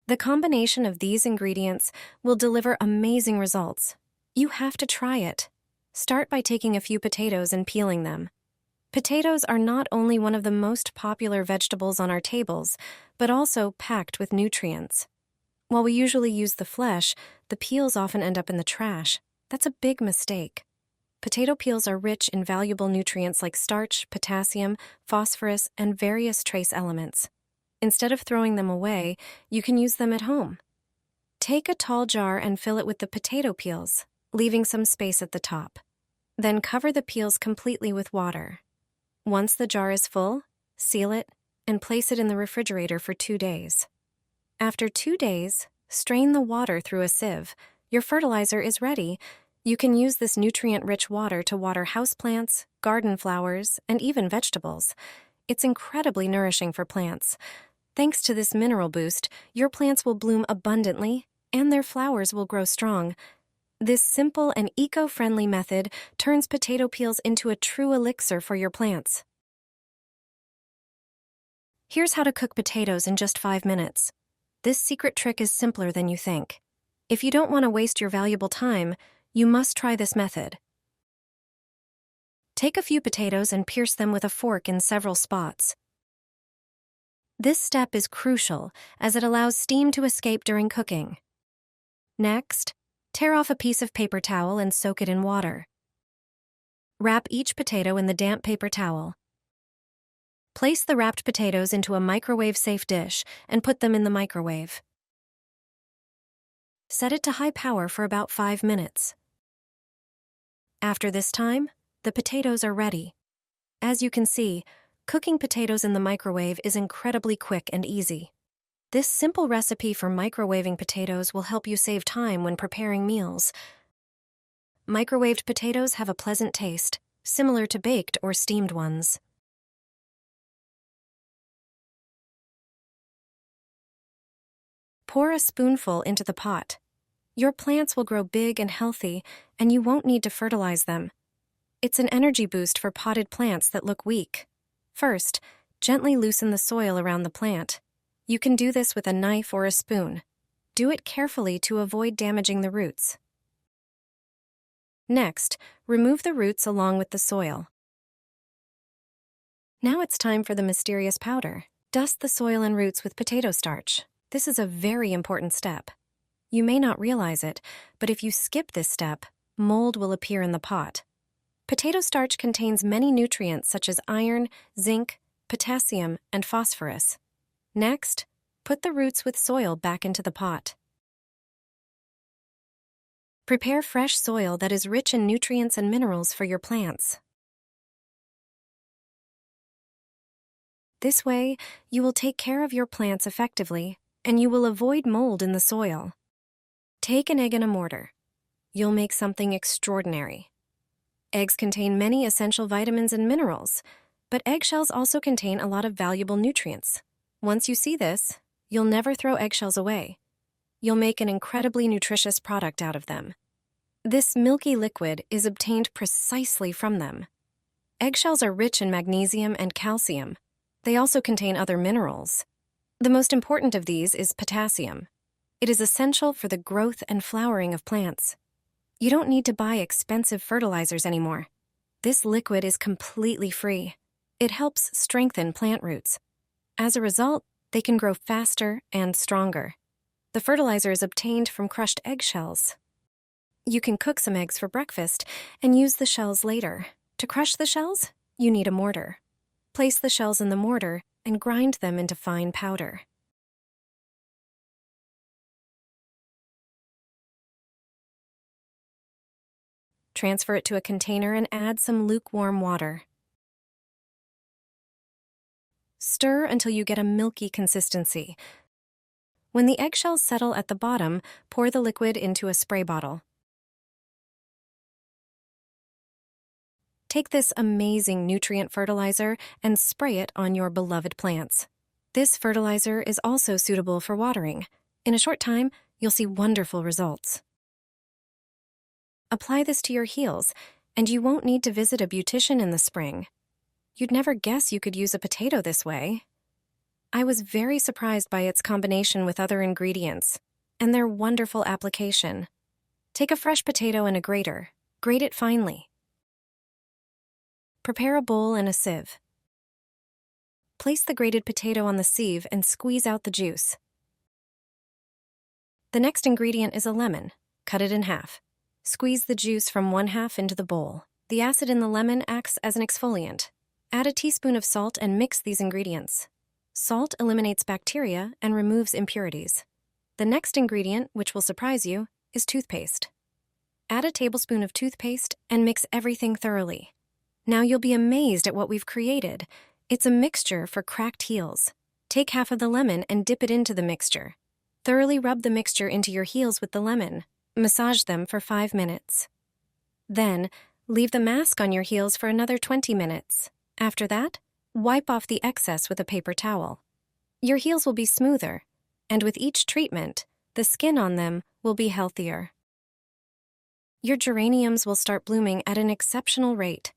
The combination of these ingredients will deliver amazing results. You have to try it. Start by taking a few potatoes and peeling them. Potatoes are not only one of the most popular vegetables on our tables, but also packed with nutrients. While we usually use the flesh, the peels often end up in the trash. That's a big mistake. Potato peels are rich in valuable nutrients like starch, potassium, phosphorus, and various trace elements. Instead of throwing them away, you can use them at home. Take a tall jar and fill it with the potato peels, leaving some space at the top. Then cover the peels completely with water. Once the jar is full, seal it and place it in the refrigerator for 2 days. After 2 days, strain the water through a sieve. Your fertilizer is ready. You can use this nutrient-rich water to water houseplants, garden flowers, and even vegetables. It's incredibly nourishing for plants. Thanks to this mineral boost, your plants will bloom abundantly and their flowers will grow strong. This simple and eco-friendly method turns potato peels into a true elixir for your plants. Here's how to cook potatoes in just 5 minutes. This secret trick is simpler than you think. If you don't want to waste your valuable time, you must try this method. Take a few potatoes and pierce them with a fork in several spots. This step is crucial as it allows steam to escape during cooking. Next, tear off a piece of paper towel and soak it in water. Wrap each potato in the damp paper towel. Place the wrapped potatoes into a microwave-safe dish and put them in the microwave. Set it to high power for about 5 minutes. After this time, the potatoes are ready. As you can see, cooking potatoes in the microwave is incredibly quick and easy. This simple recipe for microwaving potatoes will help you save time when preparing meals. Microwaved potatoes have a pleasant taste, similar to baked or steamed ones. Pour a spoonful into the pot. Your plants will grow big and healthy, and you won't need to fertilize them. It's an energy boost for potted plants that look weak. First, gently loosen the soil around the plant. You can do this with a knife or a spoon. Do it carefully to avoid damaging the roots. Next, remove the roots along with the soil. Now it's time for the mysterious powder. Dust the soil and roots with potato starch. This is a very important step. You may not realize it, but if you skip this step, mold will appear in the pot. Potato starch contains many nutrients such as iron, zinc, potassium, and phosphorus. Next, put the roots with soil back into the pot. Prepare fresh soil that is rich in nutrients and minerals for your plants. This way, you will take care of your plants effectively, and you will avoid mold in the soil. Take an egg in a mortar. You'll make something extraordinary. Eggs contain many essential vitamins and minerals, but eggshells also contain a lot of valuable nutrients. Once you see this, you'll never throw eggshells away. You'll make an incredibly nutritious product out of them. This milky liquid is obtained precisely from them. Eggshells are rich in magnesium and calcium. They also contain other minerals. The most important of these is potassium. It is essential for the growth and flowering of plants. You don't need to buy expensive fertilizers anymore. This liquid is completely free. It helps strengthen plant roots. As a result, they can grow faster and stronger. The fertilizer is obtained from crushed eggshells. You can cook some eggs for breakfast and use the shells later. To crush the shells, you need a mortar. Place the shells in the mortar and grind them into fine powder. Transfer it to a container and add some lukewarm water. Stir until you get a milky consistency. When the eggshells settle at the bottom, pour the liquid into a spray bottle. Take this amazing nutrient fertilizer and spray it on your beloved plants. This fertilizer is also suitable for watering. In a short time, you'll see wonderful results. Apply this to your heels, and you won't need to visit a beautician in the spring. You'd never guess you could use a potato this way. I was very surprised by its combination with other ingredients and their wonderful application. Take a fresh potato and a grater. Grate it finely. Prepare a bowl and a sieve. Place the grated potato on the sieve and squeeze out the juice. The next ingredient is a lemon. Cut it in half. Squeeze the juice from one half into the bowl. The acid in the lemon acts as an exfoliant. Add a teaspoon of salt and mix these ingredients. Salt eliminates bacteria and removes impurities. The next ingredient, which will surprise you, is toothpaste. Add a tablespoon of toothpaste and mix everything thoroughly. Now you'll be amazed at what we've created. It's a mixture for cracked heels. Take half of the lemon and dip it into the mixture. Thoroughly rub the mixture into your heels with the lemon. Massage them for 5 minutes. Then, leave the mask on your heels for another 20 minutes. After that, wipe off the excess with a paper towel. Your heels will be smoother, and with each treatment, the skin on them will be healthier. Your geraniums will start blooming at an exceptional rate.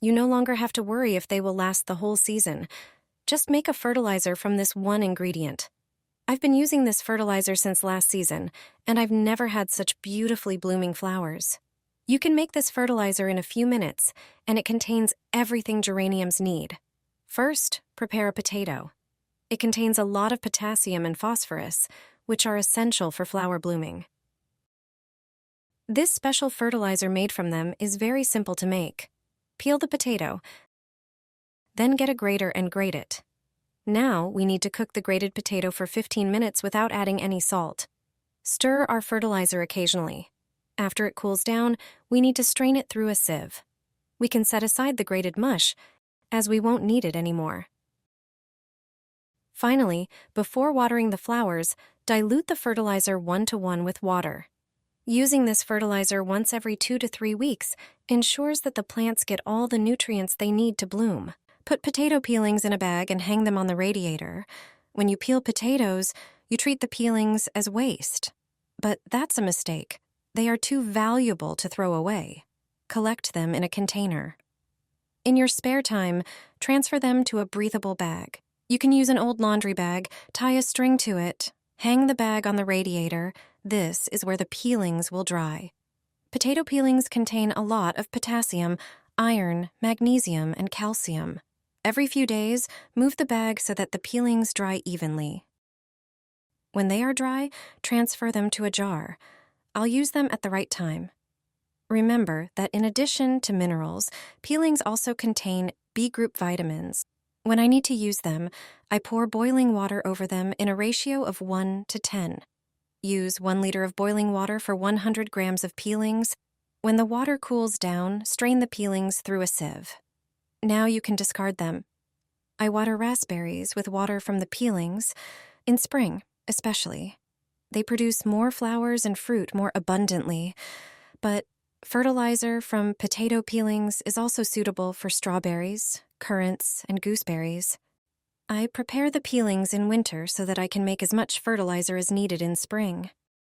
You no longer have to worry if they will last the whole season. Just make a fertilizer from this one ingredient. I've been using this fertilizer since last season, and I've never had such beautifully blooming flowers. You can make this fertilizer in a few minutes, and it contains everything geraniums need. First, prepare a potato. It contains a lot of potassium and phosphorus, which are essential for flower blooming. This special fertilizer made from them is very simple to make. Peel the potato, then get a grater and grate it. Now we need to cook the grated potato for 15 minutes without adding any salt. Stir our fertilizer occasionally. After it cools down, we need to strain it through a sieve. We can set aside the grated mush, as we won't need it anymore. Finally, before watering the flowers, dilute the fertilizer 1:1 with water. Using this fertilizer once every 2 to 3 weeks ensures that the plants get all the nutrients they need to bloom. Put potato peelings in a bag and hang them on the radiator. When you peel potatoes, you treat the peelings as waste. But that's a mistake. They are too valuable to throw away. Collect them in a container. In your spare time, transfer them to a breathable bag. You can use an old laundry bag, tie a string to it, hang the bag on the radiator. This is where the peelings will dry. Potato peelings contain a lot of potassium, iron, magnesium, and calcium. Every few days, move the bag so that the peelings dry evenly. When they are dry, transfer them to a jar. I'll use them at the right time. Remember that in addition to minerals, peelings also contain B group vitamins. When I need to use them, I pour boiling water over them in a ratio of 1:10. Use 1 liter of boiling water for 100 grams of peelings. When the water cools down, strain the peelings through a sieve. Now you can discard them. I water raspberries with water from the peelings, in spring especially. They produce more flowers and fruit more abundantly, but fertilizer from potato peelings is also suitable for strawberries, currants, and gooseberries. I prepare the peelings in winter so that I can make as much fertilizer as needed in spring.